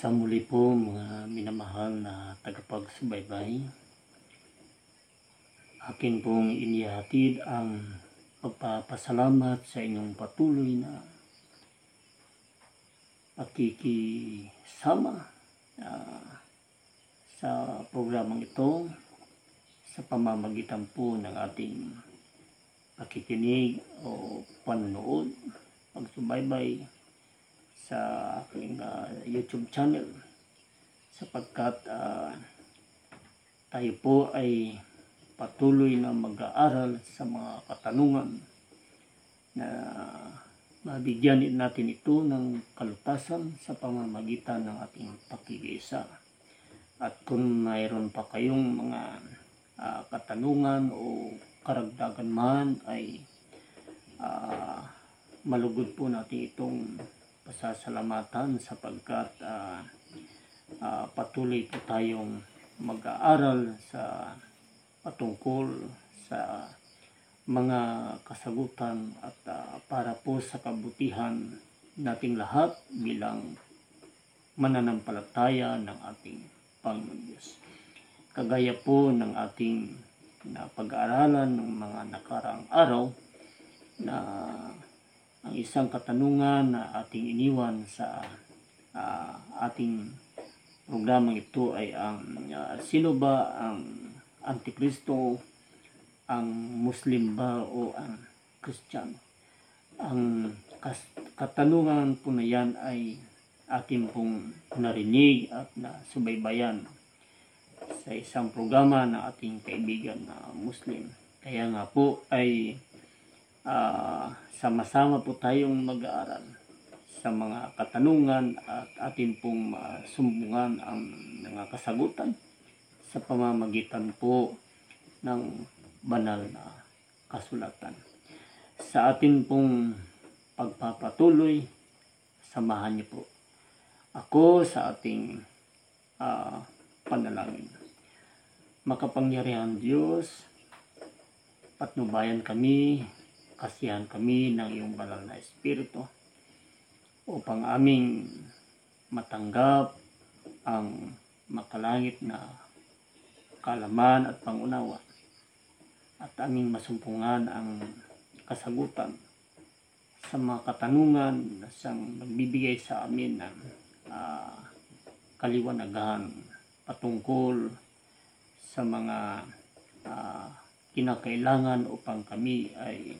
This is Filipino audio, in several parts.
Sa muli po mga minamahal na tagapagsubaybay, akin pong inihatid ang pagpapasalamat sa inyong patuloy na pakikisama sa programang ito sa pamamagitan po ng ating pakikinig o panonood, pagsubaybay sa aking YouTube channel, sapagkat tayo po ay patuloy na mag-aaral sa mga katanungan na mabigyan natin ito ng kalutasan sa pamamagitan ng ating pakikiisa. At kung mayroon pa kayong mga katanungan o karagdagan man, ay malugod po natin itong pasasalamatan sapagkat patuloy po tayong mag-aaral sa patungkol sa mga kasagutan at para po sa kabutihan nating lahat bilang mananampalataya ng ating Panginoon Diyos. Kagaya po ng ating pag-aaralan ng mga nakaraang araw, na ang isang katanungan na ating iniwan sa ating programang ito ay ang sino ba ang Antikristo, ang Muslim ba o ang Kristiyano? Ang katanungan po na yan ay ating pong narinig at nasubaybayan sa isang programa na ating kaibigan na Muslim. Kaya nga po ay sama-sama po tayong mag-aaral sa mga katanungan at atin pong sumbungan ang mga kasagutan sa pamamagitan po ng banal na kasulatan. Sa atin pong pagpapatuloy, samahan niyo po ako sa ating panalangin. Makapangyarihan Diyos, patnubayan kami, kasihan kami ng iyong banal na Espiritu upang aming matanggap ang makalangit na kaalaman at pangunawa at aming masumpungan ang kasagutan sa mga katanungan na siyang nagbibigay sa amin ng kaliwanagan patungkol sa mga kinakailangan upang kami ay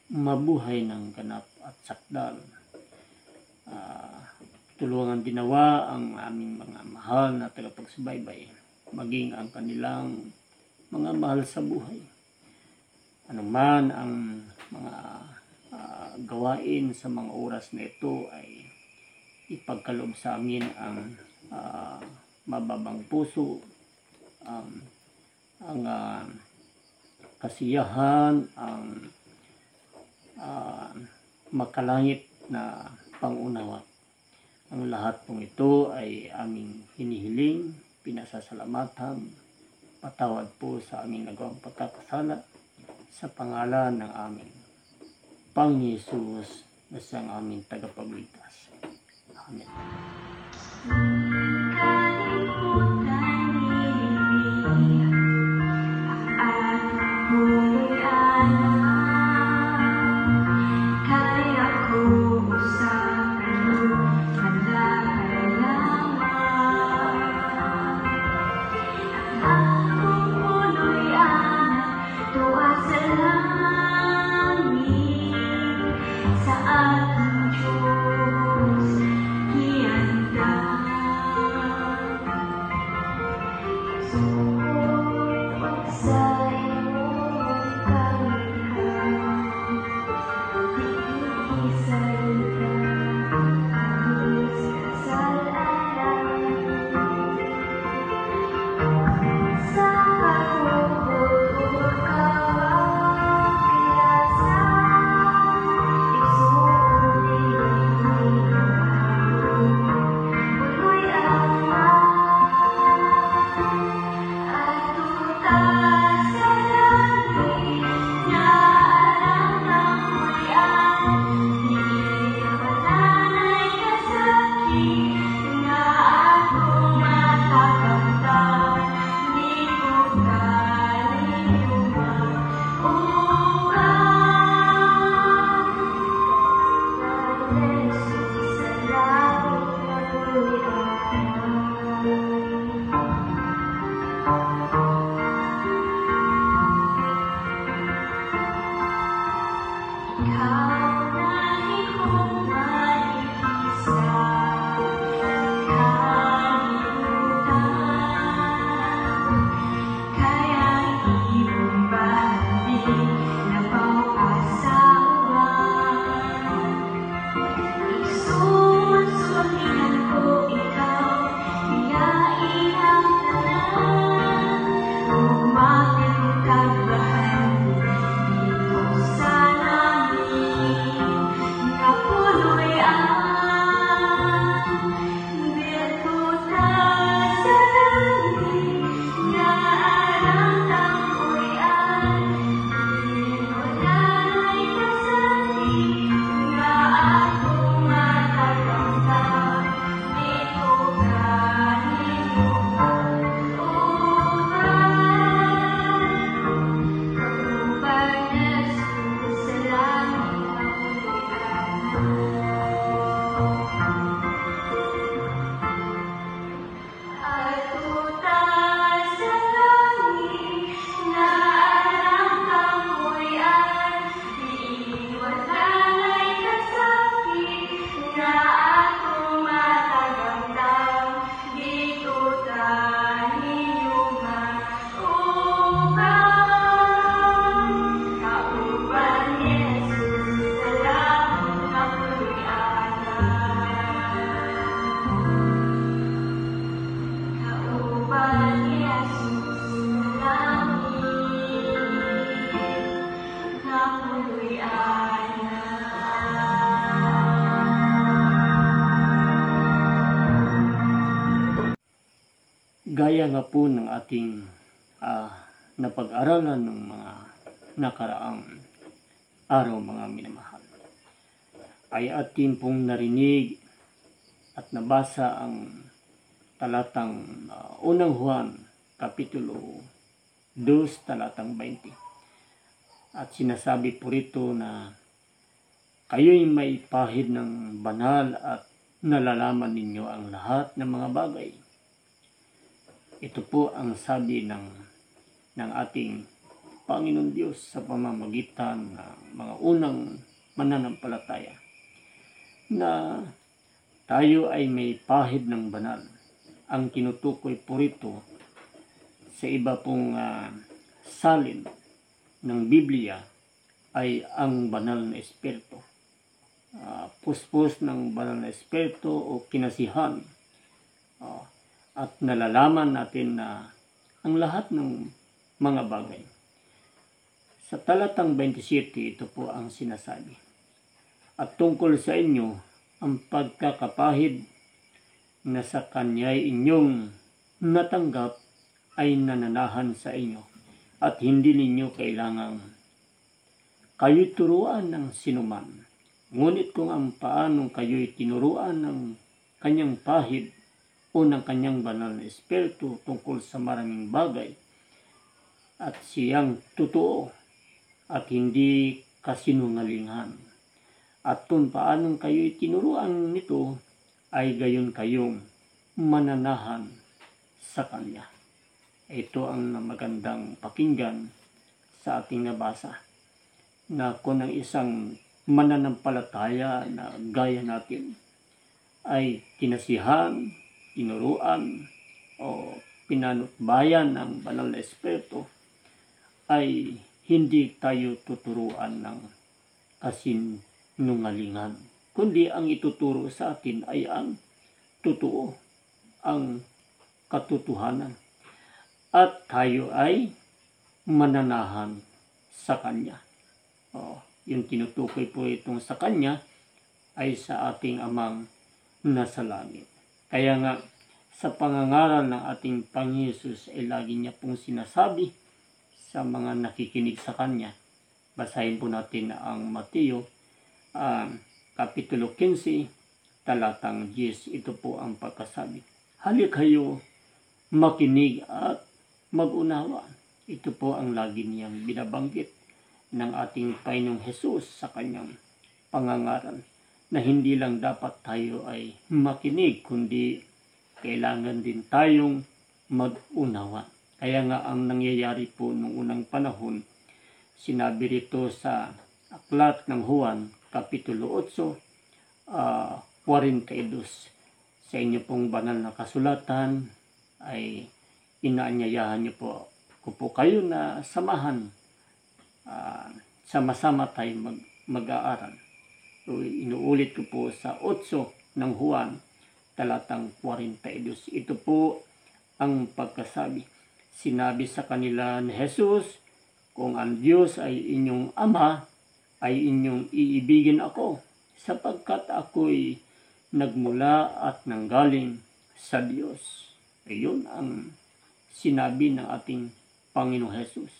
mabuhay ng ganap at sakdal. Tulungan dinawa ang aming mga mahal na tagapagsubaybay, maging ang kanilang mga mahal sa buhay. Anuman ang mga gawain sa mga oras na ito, ay ipagkaloob sa amin ang mababang puso, ang kasiyahan, ang makalangit na pangunawa. Ang lahat pong ito ay aming hinihiling, pinasasalamatan, patawad po sa aming nagawang pagkakasala sa pangalan ng aming Panginoon Hesus na siyang aming tagapagligtas. Amen. Sa ating Diyos, hiyanda. gaya nga po ng ating napag-aralan ng mga nakaraang araw, mga minamahal, ay atin pong narinig at nabasa ang talatang unang Juan, Kapitulo 2, talatang 20. At sinasabi po rito na kayo'y may pahid ng banal at nalalaman ninyo ang lahat ng mga bagay. Ito po ang sabi ng ating Panginoon Diyos sa pamamagitan ng mga unang mananampalataya, na tayo ay may pahid ng banal. Ang tinutukoy po rito sa iba pong salin ng Biblia ay ang banal na espiritu. Puspos ng banal na espiritu o kinasihan. At nalalaman natin na ang lahat ng mga bagay. Sa talatang 27, ito po ang sinasabi. At tungkol sa inyo, ang pagkakapahid na sa Kanya'y inyong natanggap ay nananahan sa inyo, at hindi ninyo kailangang kayo'y turuan ng sinuman. Ngunit kung ang paanong kayo'y tinuruan ng Kanyang pahid o ng Kanyang banal na espiritu tungkol sa maraming bagay, at siyang totoo at hindi kasinungalingan, at kung paanong kayo'y tinuruan nito, ay gayon kayong mananahan sa Kanya. Ito ang magandang pakinggan sa ating nabasa, na kung ang isang mananampalataya na gaya natin ay kinasihan, tinuruan o pinanutbayan ng banal na espiritu, ay hindi tayo tuturuan ng kasinungalingan, kundi ang ituturo sa atin ay ang totoo, ang katotohanan, at tayo ay mananahan sa Kanya. Yung tinutukoy po itong sa Kanya ay sa ating Amang nasa langit. Kaya nga sa pangangaral ng ating Panginoon Hesus ay lagi niya pong sinasabi sa mga nakikinig sa Kanya. Basahin po natin ang Mateo, Kapitulo 15, talatang 10. Ito po ang pagkasabi. Halik kayo makinig at mag-unawa. Ito po ang lagi niyang binabanggit ng ating Panginoong Hesus sa Kanyang pangangaral, na hindi lang dapat tayo ay makinig, kundi kailangan din tayong mag-unawa. Kaya nga ang nangyayari po noong unang panahon, sinabi rito sa aklat ng Juan, Kapitulo 8, 42. Sa inyo pong banal na kasulatan ay inaanyayahan niyo po kayo na samahan, sama-sama tayo mag-aaral. So, inuulit ko po sa 8 ng Juan, talatang 42. Ito po ang pagkasabi. Sinabi sa kanila ni Jesus, kung ang Diyos ay inyong Ama, ay inyong iibigin ako, sapagkat ako'y nagmula at nanggaling sa Diyos. Iyon ang sinabi ng ating Panginoong Hesus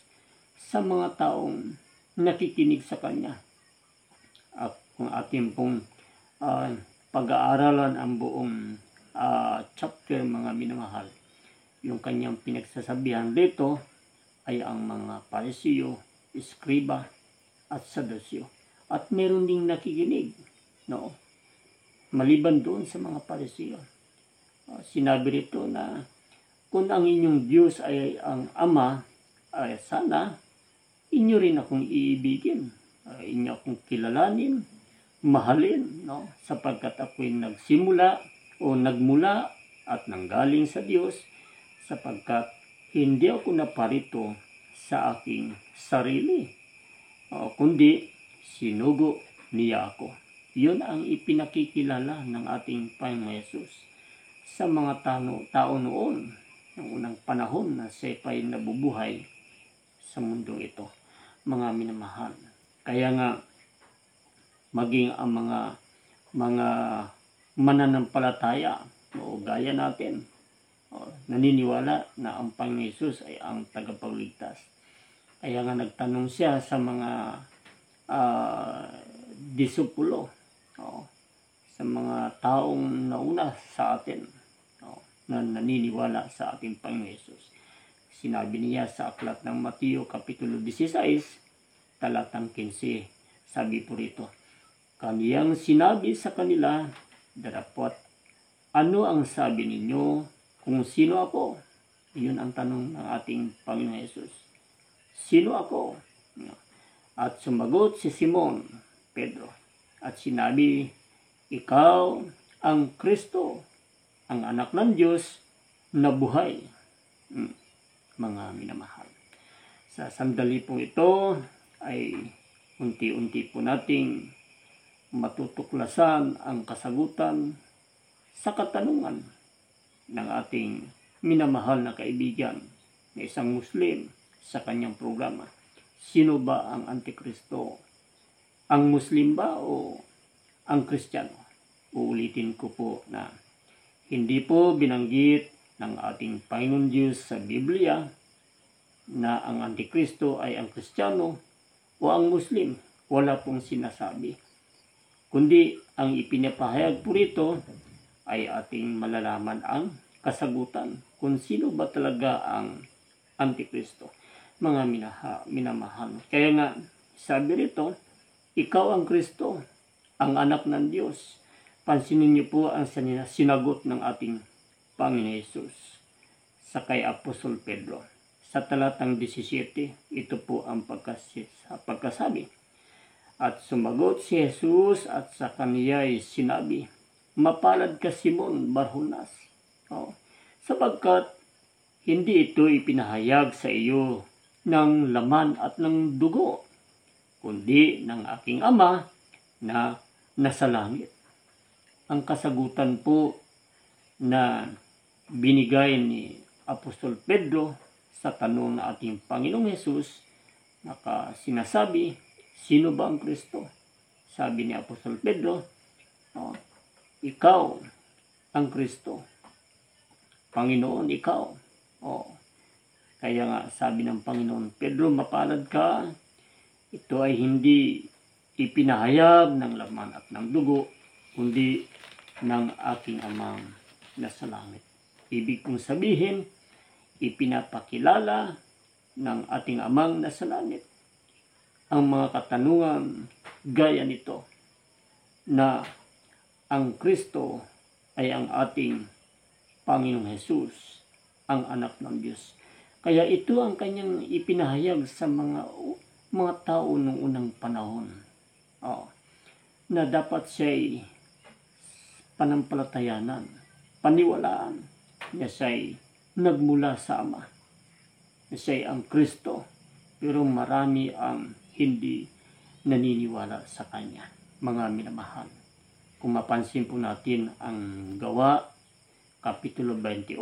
sa mga taong nakikinig sa Kanya. At kung ating pong pag-aaralan ang buong chapter, mga minamahal, yung Kanyang pinagsasabihan dito ay ang mga Parisiyo, Iskriba at Sadusyo. At meron ding nakikinig, no? Maliban doon sa mga Parisiyo. Sinabi rito na kung ang inyong Diyos ay ang Ama, ay sana inyo rin akong iibigin, inyo akong kilalanin, mahalin, no? Sapagkat ako'y nagsimula o nagmula at nanggaling sa Diyos, sapagkat hindi ako naparito sa aking sarili, kundi sinugo niya ako. Yun ang ipinakikilala ng ating Panginoon Hesus sa mga tao noon, ng unang panahon na siya pa'y nabubuhay sa mundo ito, mga minamahal. Kaya nga, maging ang mga mananampalataya o gaya natin, naniniwala na ang Panginoon Hesus ay ang tagapagligtas. Kaya nga nagtanong siya sa mga disipulo, sa mga taong nauna sa atin, na naniniwala sa ating Panginoon Hesus. Sinabi niya sa aklat ng Mateo Kapitulo 16, talatang 15, sabi po rito, kaniyang sinabi sa kanila, darapat, ano ang sabi ninyo kung sino ako? Iyon ang tanong ng ating Panginoon Hesus. Sino ako? At sumagot si Simon Pedro at sinabi, ikaw ang Kristo, ang anak ng Diyos na buhay. Mga minamahal, sa sandali po ito ay unti-unti po nating matutuklasan ang kasagutan sa katanungan ng ating minamahal na kaibigan na isang Muslim sa kanyang programa. Sino ba ang Antikristo? Ang Muslim ba o ang Kristiyano? Uulitin ko po na hindi po binanggit ng ating Panginoon Diyos sa Biblia na ang Antikristo ay ang Kristiyano o ang Muslim. Wala pong sinasabi. Kundi ang ipinapahayag po rito ay ating malalaman ang kasagutan kung sino ba talaga ang Antikristo. Mga minamahal. Kaya nga sabi rito, ikaw ang Kristo, ang anak ng Diyos. Pansinin niyo po ang sinagot ng ating Panginoon Hesus sa kay Apostol Pedro. Sa talatang 17, ito po ang pagkasabi. At sumagot si Jesus at sa kaniya'y sinabi, mapalad ka Simon Barjonas, sapagkat hindi ito ipinahayag sa iyo ng laman at ng dugo, kundi ng aking Ama na nasa langit. Ang kasagutan po na binigay ni Apostol Pedro sa tanong ng ating Panginoong Hesus, sinasabi, sino ba ang Kristo? Sabi ni Apostol Pedro, ikaw ang Kristo. Panginoon, ikaw. Kaya nga sabi ng Panginoon, Pedro, mapalad ka. Ito ay hindi ipinahayag ng laman at ng dugo, kundi ng aking Amang nasa langit. Ibig kong sabihin, ipinapakilala ng ating Amang nasa langit ang mga katanungan gaya nito na ang Kristo ay ang ating Panginoong Hesus, ang anak ng Diyos. Kaya ito ang kanyang ipinahayag sa mga tao noong unang panahon. Na dapat siya'y panampalatayanan, paniwalaan, na siya'y nagmula sa Ama, na siya'y ang Kristo, pero marami ang hindi naniniwala sa Kanya. Mga minamahal, kung mapansin po natin ang Gawa, Kapitulo 28,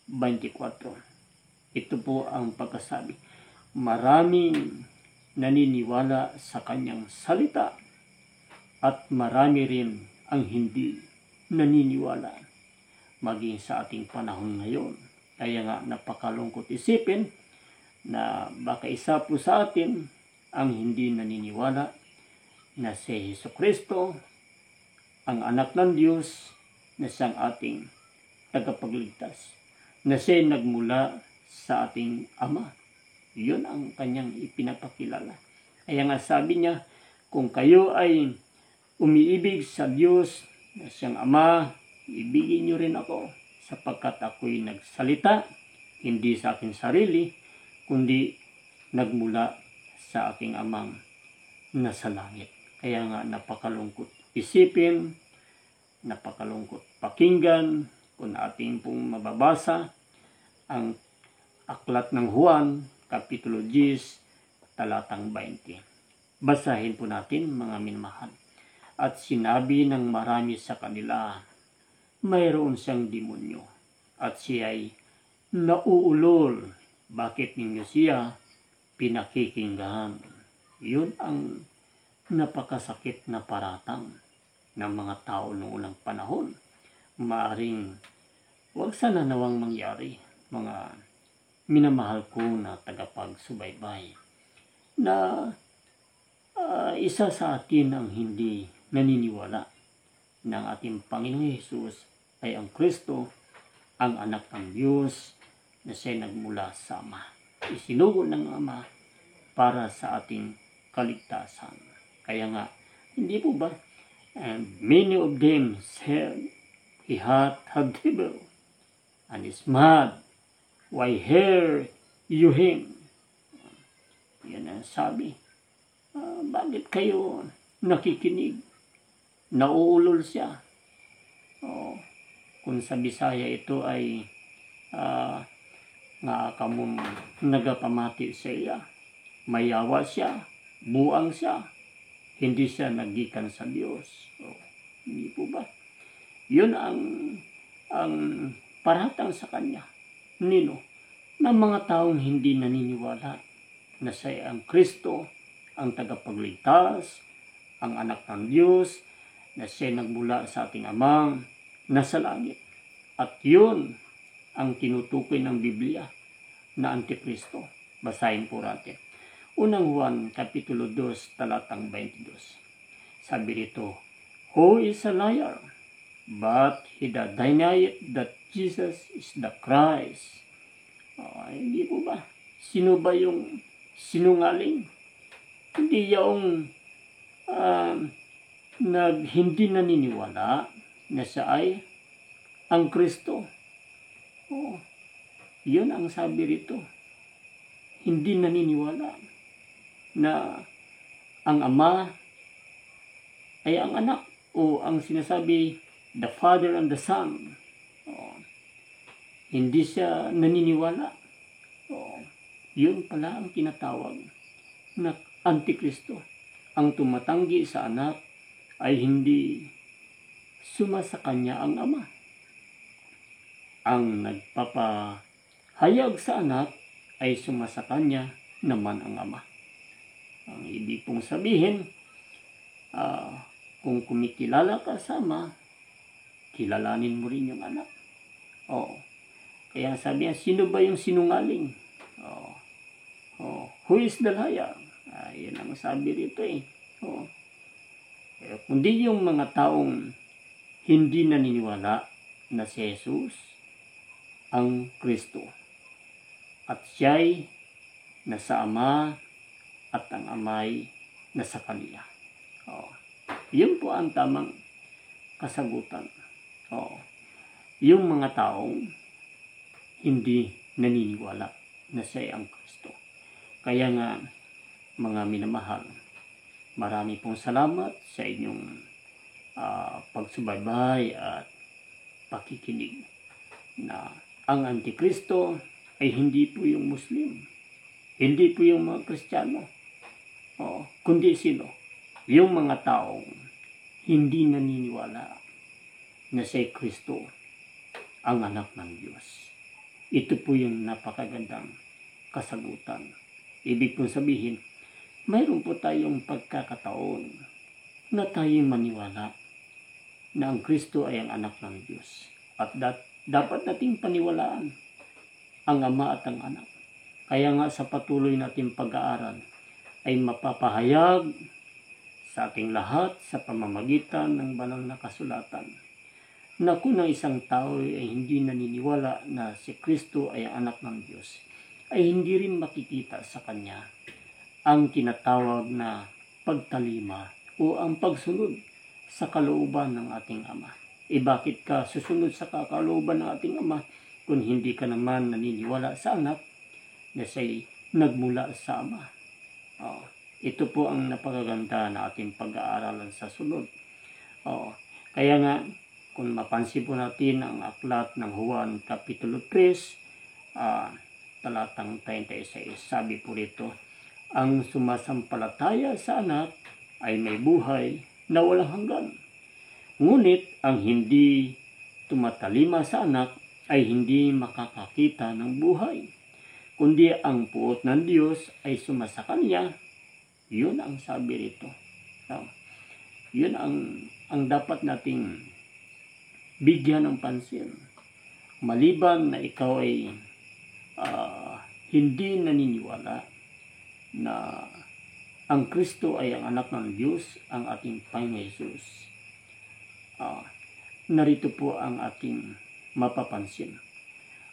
24. Ito po ang pagkasabi. Maraming naniniwala sa Kanyang salita at marami rin ang hindi naniniwala. Maging sa ating panahon ngayon. Kaya nga napakalungkot isipin na baka isa po sa atin ang hindi naniniwala na si Jesucristo, ang anak ng Diyos, na siyang ating tagapagligtas, na siya nagmula sa ating Ama. Yun ang kanyang ipinapakilala. Kaya nga sabi niya, kung kayo ay umiibig sa Diyos na siyang Ama, ibigin niyo rin ako, sapagkat ako'y nagsalita, hindi sa aking sarili, kundi nagmula sa aking Amang nasa langit. Kaya nga napakalungkot isipin, napakalungkot pakinggan kung ating pong mababasa ang aklat ng Juan, Kapitulo 10, talatang 20. Basahin po natin, mga minamahal. At sinabi ng marami sa kanila, mayroon siyang demonyo at siya'y nauulol. Bakit ninyo siya pinakikinggan? Yun ang napakasakit na paratang ng mga tao noong unang panahon. Maaring Huwag sana nawang mangyari, mga minamahal ko na tagapagsubaybay, na isa sa atin ang hindi naniniwala na ang ating Panginoong Hesus ay ang Kristo, ang anak ng Diyos na siya nagmula sa Ama. Isinugo ng Ama para sa ating kaligtasan. Kaya nga, hindi po ba? And many of them said, he hath a devil and is mad. Why hear you him? Yan ang sabi. Bakit kayo nakikinig? Nauulol siya. Kung sa Bisaya ito ay nga kamong nagapamati sa iya. Mayawa siya, buang siya, hindi siya nagikan sa Diyos. Hindi po ba? Yun ang paratang sa kanya. Nino? Ng mga taong hindi naniniwala na siya ang Kristo, ang tagapagligtas, ang anak ng Diyos, na siya nagmula sa ating Amang nasa langit. At yun ang tinutukoy ng Biblia na Antikristo. Basahin po natin. Unang Juan, Kapitulo 2, talatang 22. Sabi rito, who is a liar? But he that denieth that Jesus is the Christ. Hindi po ba? Sino ba yung sinungaling? Hindi yung hindi naniniwala na siya ay ang Kristo. Yun ang sabi rito. Hindi naniniwala na ang Ama ay ang anak, o ang sinasabi the Father and the Son. Hindi siya naniniwala. Yun pala ang tinatawag na Antikristo. Ang tumatanggi sa anak ay hindi sumasa kanya ang Ama. Ang nagpapahayag sa anak ay sumasa kanya naman ang Ama. Ang ibig pong sabihin, kung kumikilala ka sa Ama, kilalanin mo rin yung anak. Kaya sabi niya, sino ba yung sinungaling? Who is the liar? Yan ang sabi rito eh. Kundi yung mga taong hindi naniniwala na si Jesus ang Kristo. At siya'y nasa Ama at ang Ama'y nasa Kanya. Yun po ang tamang kasagutan. Yung mga taong hindi naniniwala na siya ang Kristo. Kaya nga, mga minamahal, marami pong salamat sa inyong pagsubaybay at pakikinig na ang Antikristo ay hindi po yung Muslim, hindi po yung mga Kristiyano, kundi sino? Yung mga taong hindi naniniwala na si Kristo ang anak ng Diyos. Ito po yung napakagandang kasagutan. Ibig pong sabihin, mayroon po tayong pagkakataon na tayong maniwala na ang Kristo ay ang anak ng Diyos. At dapat nating paniwalaan ang Ama at ang anak. Kaya nga sa patuloy nating pag-aaral ay mapapahayag sa ating lahat sa pamamagitan ng banal na kasulatan na kung ang isang tao ay hindi naniniwala na si Kristo ay anak ng Diyos, ay hindi rin makikita sa kanya ang tinatawag na pagtalima o ang pagsunod sa kalooban ng ating Ama. Bakit ka susunod sa kalooban ng ating Ama kung hindi ka naman naniniwala sa anak na siya'y nagmula sa Ama? Ito po ang napakaganda na ating pag-aaralan sa sunod. Kaya nga, kung mapansin po natin ang aklat ng Juan Kapitulo 3, talatang 36, sabi po rito, ang sumasampalataya sa anak ay may buhay na walang hanggan. Ngunit ang hindi tumatalima sa anak ay hindi makakakita ng buhay, kundi ang puot ng Diyos ay sumasa kanya. Yun ang sabi rito. Yun ang dapat nating bigyan ng pansin. maliban na ikaw ay hindi naniniwala na ang Kristo ay ang anak ng Diyos, ang ating Panginoon Jesus, narito po ang ating mapapansin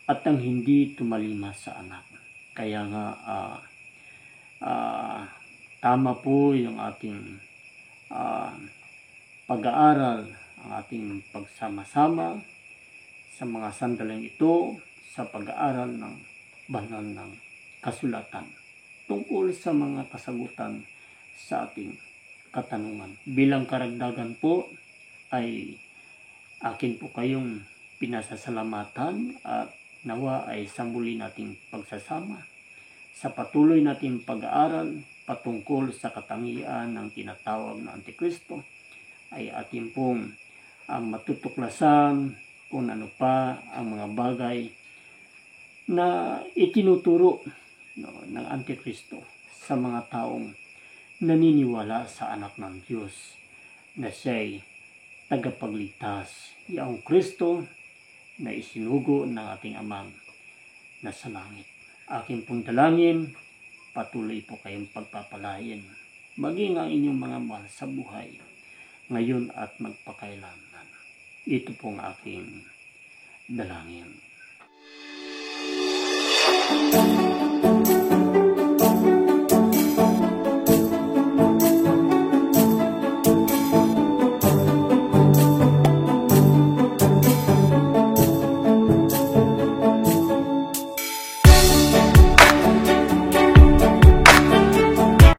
at ang hindi tumalima sa anak. Kaya nga tama po yung ating pag-aaral, ang ating pagsama-sama sa mga sandaling ito sa pag-aaral ng banal ng kasulatan tungkol sa mga kasagutan sa ating katanungan. Bilang karagdagan po ay akin po kayong pinasasalamatan at nawa ay sa muli nating pagsasama sa patuloy nating pag-aaral patungkol sa katangian ng tinatawag na Antikristo ay atin pong matutuklasan kung ano pa ang mga bagay na itinuturo ng Antikristo sa mga taong naniniwala sa anak ng Diyos na siya'y tagapagligtas, yaong Kristo na isinugo ng ating Amang nasa langit. Aking pong dalangin, patuloy po kayong pagpapalain, maging ang inyong mga mahal sa buhay, ngayon at magpakailanman. Ito pong aking dalangin.